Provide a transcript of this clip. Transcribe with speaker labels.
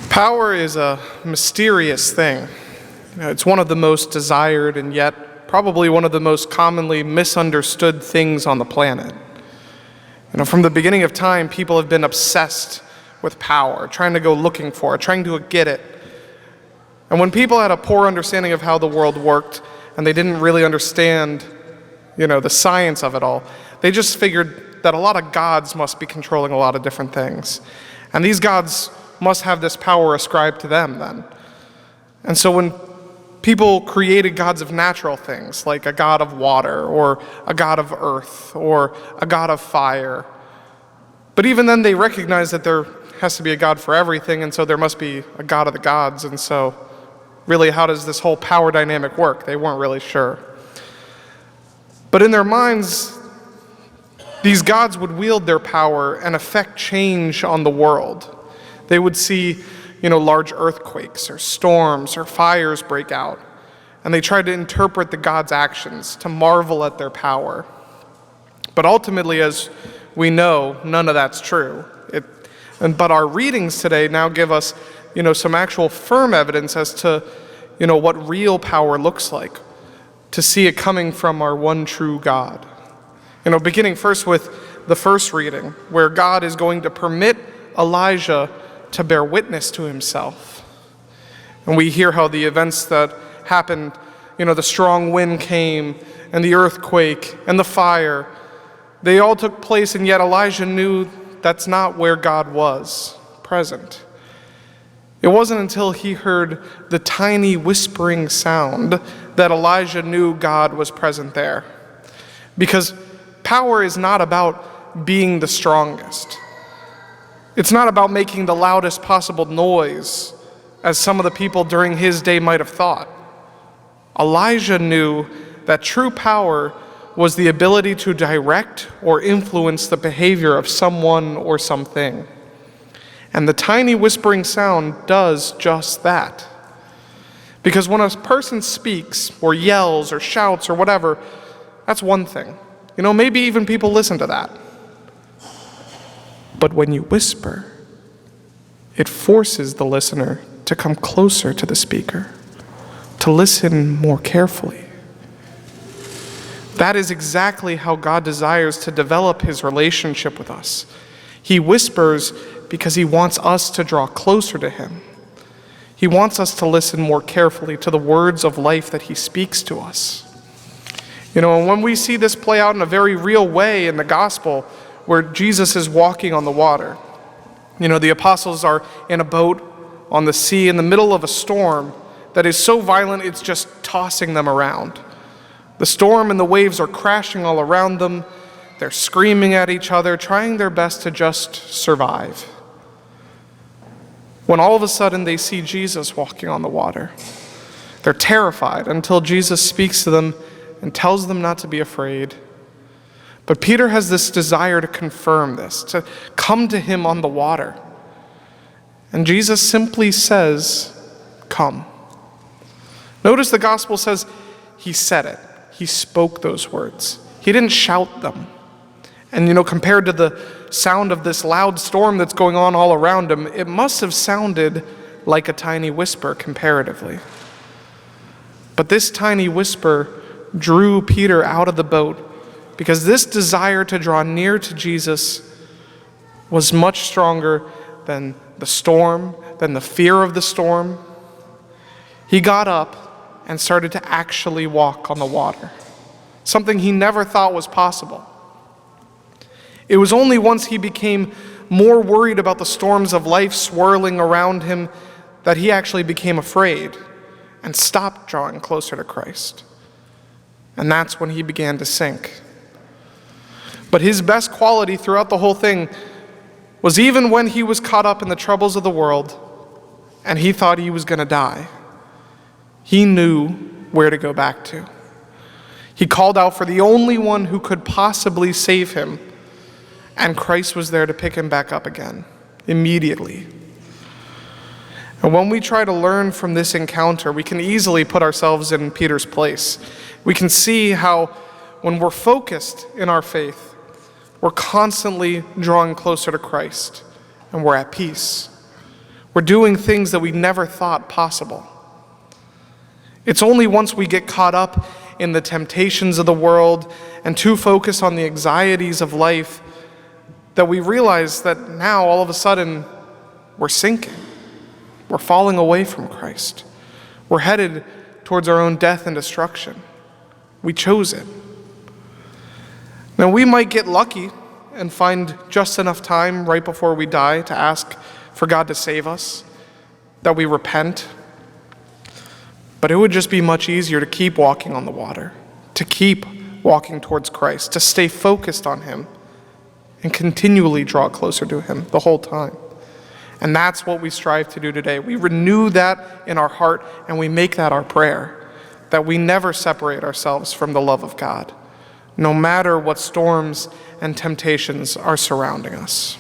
Speaker 1: Power is a mysterious thing. It's one of the most desired and yet probably one of the most commonly misunderstood things on the planet. From the beginning of time, people have been obsessed with power, trying to go looking for it, trying to get it. And when people had a poor understanding of how the world worked, and they didn't really understand, the science of it all, they just figured that a lot of gods must be controlling a lot of different things. And these gods must have this power ascribed to them then. And so when people created gods of natural things, like a god of water, or a god of earth, or a god of fire, but even then they recognized that there has to be a god for everything, and so there must be a god of the gods, and so really, how does this whole power dynamic work? They weren't really sure. But in their minds, these gods would wield their power and affect change on the world. They would see, large earthquakes or storms or fires break out, and they tried to interpret the gods' actions, to marvel at their power. But ultimately, as we know, none of that's true. But our readings today now give us, some actual firm evidence as to, what real power looks like, to see it coming from our one true God. Beginning first with the first reading, where God is going to permit Elijah to bear witness to himself. And we hear how the events that happened, the strong wind came, and the earthquake, and the fire, they all took place, and yet Elijah knew that's not where God was present. It wasn't until he heard the tiny whispering sound that Elijah knew God was present there. Because power is not about being the strongest. It's not about making the loudest possible noise, as some of the people during his day might have thought. Elijah knew that true power was the ability to direct or influence the behavior of someone or something. And the tiny whispering sound does just that. Because when a person speaks or yells or shouts or whatever, that's one thing. Maybe even people listen to that. But when you whisper, it forces the listener to come closer to the speaker, to listen more carefully. That is exactly how God desires to develop his relationship with us. He whispers because he wants us to draw closer to him. He wants us to listen more carefully to the words of life that he speaks to us. And when we see this play out in a very real way in the gospel, where Jesus is walking on the water. The apostles are in a boat on the sea in the middle of a storm that is so violent it's just tossing them around. The storm and the waves are crashing all around them. They're screaming at each other, trying their best to just survive. When all of a sudden they see Jesus walking on the water, they're terrified until Jesus speaks to them and tells them not to be afraid. But Peter has this desire to confirm this, to come to him on the water. And Jesus simply says, "Come." Notice the gospel says he said it. He spoke those words. He didn't shout them. And compared to the sound of this loud storm that's going on all around him, it must have sounded like a tiny whisper comparatively. But this tiny whisper drew Peter out of the boat, because this desire to draw near to Jesus was much stronger than the storm, than the fear of the storm. He got up and started to actually walk on the water, something he never thought was possible. It was only once he became more worried about the storms of life swirling around him that he actually became afraid and stopped drawing closer to Christ. And that's when he began to sink. But his best quality throughout the whole thing was even when he was caught up in the troubles of the world and he thought he was going to die, he knew where to go back to. He called out for the only one who could possibly save him, and Christ was there to pick him back up again, immediately. And when we try to learn from this encounter, we can easily put ourselves in Peter's place. We can see how when we're focused in our faith, we're constantly drawing closer to Christ, and we're at peace. We're doing things that we never thought possible. It's only once we get caught up in the temptations of the world and too focused on the anxieties of life that we realize that now all of a sudden we're sinking. We're falling away from Christ. We're headed towards our own death and destruction. We chose it. Now we might get lucky and find just enough time right before we die to ask for God to save us, that we repent. But it would just be much easier to keep walking on the water, to keep walking towards Christ, to stay focused on him and continually draw closer to him the whole time. And that's what we strive to do today. We renew that in our heart and we make that our prayer, that we never separate ourselves from the love of God, no matter what storms and temptations are surrounding us.